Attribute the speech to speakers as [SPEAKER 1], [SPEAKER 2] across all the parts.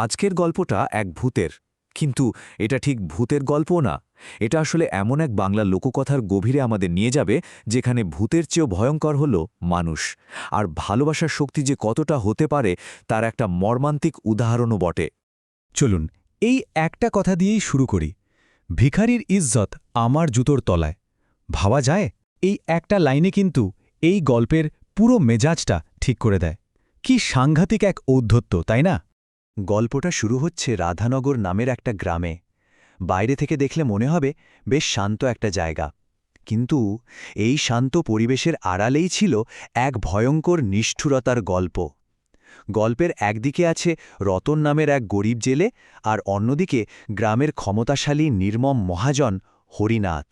[SPEAKER 1] আজকের গল্পটা এক ভূতের, কিন্তু এটা ঠিক ভূতের গল্পও না। এটা আসলে এমন এক বাংলা লোককথার গভীরে আমাদের নিয়ে যাবে, যেখানে ভূতের চেয়েও ভয়ঙ্কর হল মানুষ। আর ভালোবাসার শক্তি যে কতটা হতে পারে তার একটা মর্মান্তিক উদাহরণও বটে।
[SPEAKER 2] চলুন এই একটা কথা দিয়েই শুরু করি। ভিখারির ইজ্জত আমার জুতোর তলায়। ভাবা যায়, এই একটা লাইনে কিন্তু এই গল্পের পুরো মেজাজটা ঠিক করে দেয়। কি সাংঘাতিক এক ঔদ্ধত্য, তাই না?
[SPEAKER 3] গল্পটা শুরু হচ্ছে রাধানগর নামের একটা গ্রামে। বাইরে থেকে দেখলে মনে হবে বেশ শান্ত একটা জায়গা, কিন্তু এই শান্ত পরিবেশের আড়ালেই ছিল এক ভয়ঙ্কর নিষ্ঠুরতার গল্প। গল্পের একদিকে আছে রতন নামের এক গরিব জেলে, আর অন্যদিকে গ্রামের ক্ষমতাশালী নির্মম মহাজন হরিনাথ।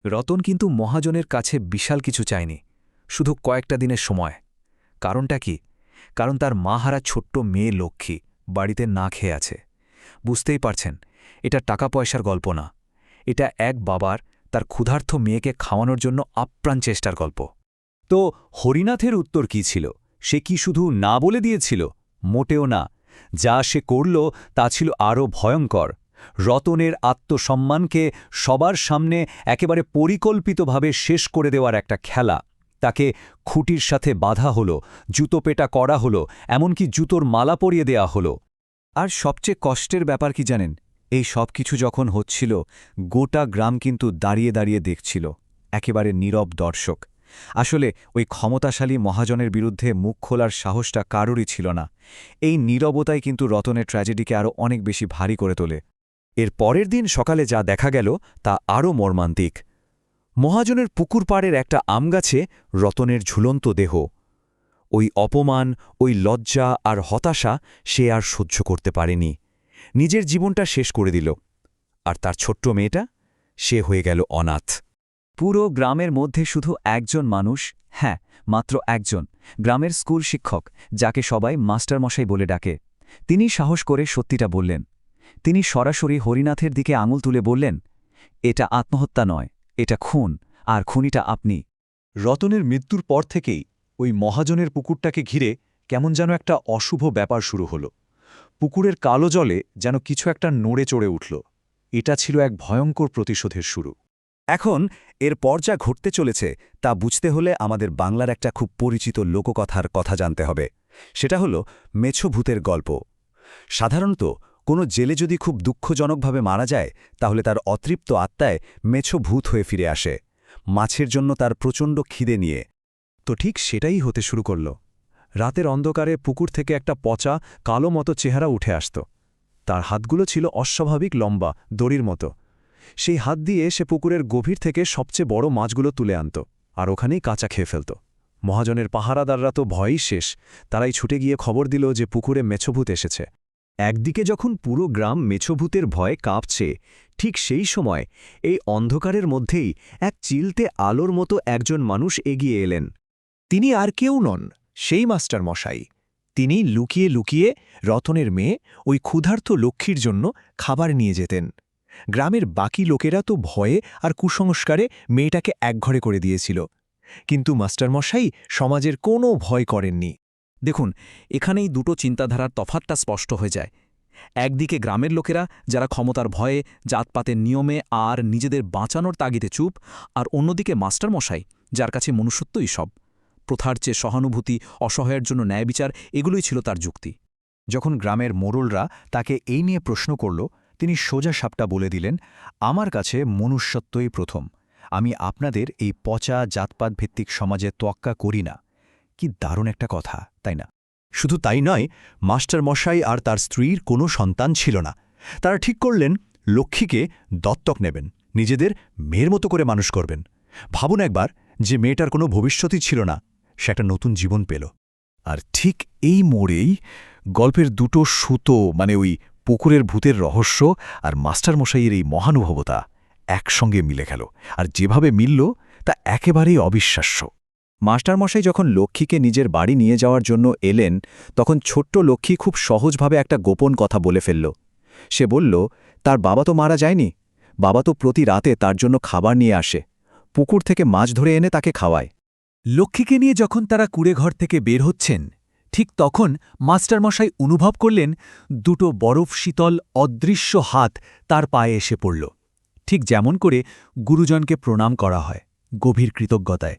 [SPEAKER 1] রতন কিন্তু মহাজনের কাছে বিশাল কিছু চায়নি, শুধু কয়েকটা দিনের সময়। কারণটা কি? কারণ তার মা হারা ছোট্ট মেয়ে লক্ষ্মী বাড়িতে না খেয়ে আছে। বুঝতেই পারছেন, এটা টাকা পয়সার গল্প না, এটা এক বাবার তার ক্ষুধার্ত মেয়েকে খাওয়ানোর জন্য আপ্রাণ চেষ্টার গল্প।
[SPEAKER 2] তো হরিনাথের উত্তর কি ছিল? সে কি শুধু না বলে দিয়েছিল? মোটেও না। যা সে করল তা ছিল আরও ভয়ঙ্কর। রতনের আত্মসম্মানকে সবার সামনে একেবারে পরিকল্পিতভাবে শেষ করে দেওয়ার একটা খেলা। তাকে খুঁটির সাথে বাঁধা হলো, জুতোপেটা করা হলো, এমনকি জুতোর মালা পরিয়ে দেয়া হলো। আর সবচেয়ে কষ্টের ব্যাপার কি জানেন? এই সব কিছু যখন হচ্ছিল, গোটা গ্রাম কিন্তু দাঁড়িয়ে দাঁড়িয়ে দেখছিল, একেবারে নীরব দর্শক। আসলে ওই ক্ষমতাশালী মহাজনের বিরুদ্ধে মুখ খোলার সাহসটা কারোরই ছিল না। এই নীরবতাই কিন্তু রতনের ট্র্যাজেডিকে আরও অনেক বেশি ভারী করে তোলে। এর পরের দিন সকালে যা দেখা গেল তা আরও মর্মান্তিক। মহাজনের পুকুর পাড়ের একটা আমগাছে রতনের ঝুলন্ত দেহ। ওই অপমান, ওই লজ্জা আর হতাশা সে আর সহ্য করতে পারেনি। নিজের জীবনটা শেষ করে দিল। আর তার ছোট্ট মেয়েটা, সে হয়ে গেল অনাথ। পুরো গ্রামের মধ্যে শুধু একজন মানুষ, হ্যাঁ মাত্র একজন, গ্রামের স্কুল শিক্ষক, যাকে সবাই মাস্টারমশাই বলে ডাকে। তিনি সাহস করে সত্যিটা বললেন। তিনি সরাসরি হরিনাথের দিকে আঙুল তুলে বললেন, এটা আত্মহত্যা নয়, এটা খুন, আর খুনিটা আপনি।
[SPEAKER 3] রতনের মৃত্যুর পর থেকেই ওই মহাজনের পুকুরটাকে ঘিরে কেমন যেন একটা অশুভ ব্যাপার শুরু হলো। পুকুরের কালো জলে যেন কিছু একটা নড়ে চড়ে উঠল। এটা ছিল এক ভয়ঙ্কর প্রতিশোধের শুরু।
[SPEAKER 2] এখন এর পর যা ঘটতে চলেছে তা বুঝতে হলে আমাদের বাংলার একটা খুব পরিচিত লোককথার কথা জানতে হবে। সেটা হলো মেছো ভূতের গল্প। সাধারণত কোনো জেলে যদি খুব দুঃখজনকভাবে মারা যায়, তাহলে তার অতৃপ্ত আত্মায় মেছো ভূত হয়ে ফিরে আসে, মাছের জন্য তার প্রচণ্ড খিদে নিয়ে। তো ঠিক সেটাই হতে শুরু করল। রাতের অন্ধকারে পুকুর থেকে একটা পচা কালো মতো চেহারা উঠে আসত। তার হাতগুলো ছিল অস্বাভাবিক লম্বা, দড়ির মতো। সেই হাত দিয়ে সে পুকুরের গভীর থেকে সবচেয়ে বড় মাছগুলো তুলে আনত, আর ওখানেই কাঁচা খেয়ে ফেলত। মহাজনের পাহারাদাররা তো ভয়ই শেষ। তারাই ছুটে গিয়ে খবর দিল যে পুকুরে মেছোভূত এসেছে। একদিকে যখন পুরো গ্রাম মেছোভূতের ভয়ে কাঁপছে, ঠিক সেই সময় এই অন্ধকারের মধ্যেই এক চিলতে আলোর মতো একজন মানুষ এগিয়ে এলেন।
[SPEAKER 3] তিনি আর কেউ নন, সেই মাস্টার মশাই। তিনি লুকিয়ে লুকিয়ে রতনের মেয়ে ওই ক্ষুধার্ত লক্ষ্মীর জন্য খাবার নিয়ে যেতেন। গ্রামের বাকি লোকেরা তো ভয়ে আর কুসংস্কারে মেয়েটাকে একঘরে করে দিয়েছিল, কিন্তু মাস্টারমশাই সমাজের কোনো ভয় করেননি।
[SPEAKER 4] দেখুন, এখানেই দুটো চিন্তাধারার তফাৎটা স্পষ্ট হয়ে যায়। একদিকে গ্রামের লোকেরা, যারা ক্ষমতার ভয়ে, জাতপাতের নিয়মে আর নিজেদের বাঁচানোর তাগিদে চুপ, আর অন্যদিকে মাস্টারমশাই, যার কাছে মনুষ্যত্বই সব। প্রথার চেয়ে সহানুভূতি, অসহায়ের জন্য ন্যায়বিচার, এগুলোই ছিল তার যুক্তি।
[SPEAKER 3] যখন গ্রামের মোড়লরা তাকে এই নিয়ে প্রশ্ন করল, তিনি সোজা সাপটা বলে দিলেন, আমার কাছে মনুষ্যত্বই প্রথম। আমি আপনাদের এই পচা জাতপাত ভিত্তিক সমাজে তোয়াক্কা করি না। কি দারুণ একটা কথা, তাই না? শুধু তাই নয়, মাস্টারমশাই আর তার স্ত্রীর কোনো সন্তান ছিল না। তারা ঠিক করলেন লক্ষ্মীকে দত্তক নেবেন, নিজেদের মেয়ের মতো করে মানুষ করবেন। ভাবুন একবার, যে মেয়েটার কোনো ভবিষ্যতই ছিল না, সে একটা নতুন জীবন পেল। আর ঠিক এই মোড়েই গল্পের দুটো সুতো, মানে ওই পুকুরের ভূতের রহস্য আর মাস্টারমশাইয়ের এই মহানুভবতা একসঙ্গে মিলে গেল। আর যেভাবে মিলল তা একেবারেই অবিশ্বাস্য।
[SPEAKER 2] মাস্টারমশাই যখন লক্ষ্মীকে নিজের বাড়ি নিয়ে যাওয়ার জন্য এলেন, তখন ছোট্ট লক্ষ্মী খুব সহজভাবে একটা গোপন কথা বলে ফেলল। সে বলল, তার বাবা তো মারা যায়নি, বাবা তো প্রতি রাতে তার জন্য খাবার নিয়ে আসে, পুকুর থেকে মাছ ধরে এনে তাকে খাওয়ায়।
[SPEAKER 5] লক্ষ্মীকে নিয়ে যখন তারা কুঁড়েঘর থেকে বের হচ্ছেন,
[SPEAKER 2] ঠিক তখন মাস্টারমশাই অনুভব করলেন দুটো বরফ শীতল অদৃশ্য হাত তার পায়ে এসে পড়ল, ঠিক যেমন করে গুরুজনকে প্রণাম করা হয় গভীর কৃতজ্ঞতায়।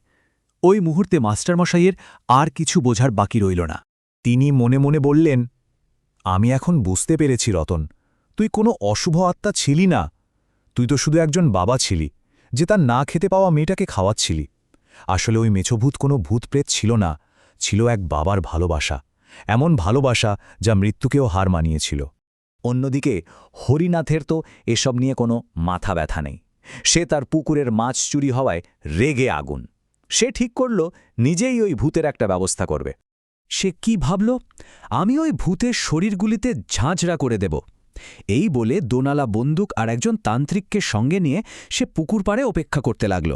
[SPEAKER 2] ওই মুহূর্তে মাস্টারমশাইয়ের আর কিছু বোঝার বাকি রইল না।
[SPEAKER 3] তিনি মনে মনে বললেন, আমি এখন বুঝতে পেরেছি রতন, তুই কোনো অশুভ আত্মা ছিলি না। তুই তো শুধু একজন বাবা ছিলি, যে তার না খেতে পাওয়া মেয়েটাকে খাওয়াচ্ছিলি। আসলে ওই মেছভূত কোনো ভূতপ্রেত ছিল না, ছিল এক বাবার ভালোবাসা, এমন ভালোবাসা যা মৃত্যুকেও হার মানিয়েছিল।
[SPEAKER 2] অন্যদিকে হরিনাথের তো এসব নিয়ে কোনো মাথা ব্যথা নেই। সে তার পুকুরের মাছ চুরি হওয়ায় রেগে আগুন। সে ঠিক করল নিজেই ওই ভূতের একটা ব্যবস্থা করবে। সে কি ভাবল, আমি ওই ভূতের শরীরগুলিতে ঝাঁঝরা করে দেব। এই বলে দোনালা বন্দুক আর একজন তান্ত্রিককে সঙ্গে নিয়ে সে পুকুর পাড়ে অপেক্ষা করতে লাগল,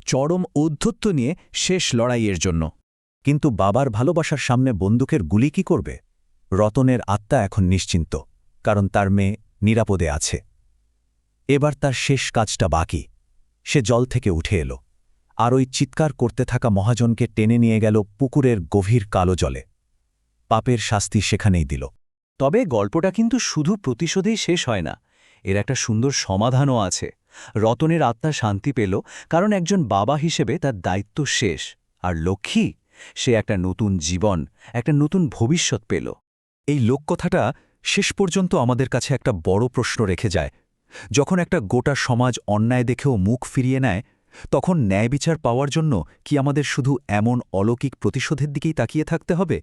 [SPEAKER 2] চরম ঔদ্ধত্য নিয়ে শেষ লড়াইয়ের জন্য।
[SPEAKER 3] কিন্তু বাবার ভালোবাসার সামনে বন্দুকের গুলি কি করবে? রতনের আত্মা এখন নিশ্চিন্ত, কারণ তার মেয়ে নিরাপদে আছে। এবার তার শেষ কাজটা বাকি। সে জল থেকে উঠে এলো, আর ওই চিৎকার করতে থাকা মহাজনকে টেনে নিয়ে গেল পুকুরের গভীর কালো জলে। পাপের শাস্তি সেখানেই দিল।
[SPEAKER 2] তবে গল্পটা কিন্তু শুধু প্রতিশোধেই শেষ হয় না, এর একটা সুন্দর সমাধানও আছে। রতনের আত্মা শান্তি পেল, কারণ একজন বাবা হিসেবে তার দায়িত্ব শেষ। আর লক্ষ্মী, সে একটা নতুন জীবন, একটা নতুন ভবিষ্যৎ পেল।
[SPEAKER 3] এই লোককথাটা শেষ পর্যন্ত আমাদের কাছে একটা বড় প্রশ্ন রেখে যায়। যখন একটা গোটা সমাজ অন্যায় দেখেও মুখ ফিরিয়ে নেয়, তখন ন্যায় বিচার পাওয়ার জন্য কি আমাদের শুধু এমন অলৌকিক প্রতিশোধের দিকেই তাকিয়ে থাকতে হবে?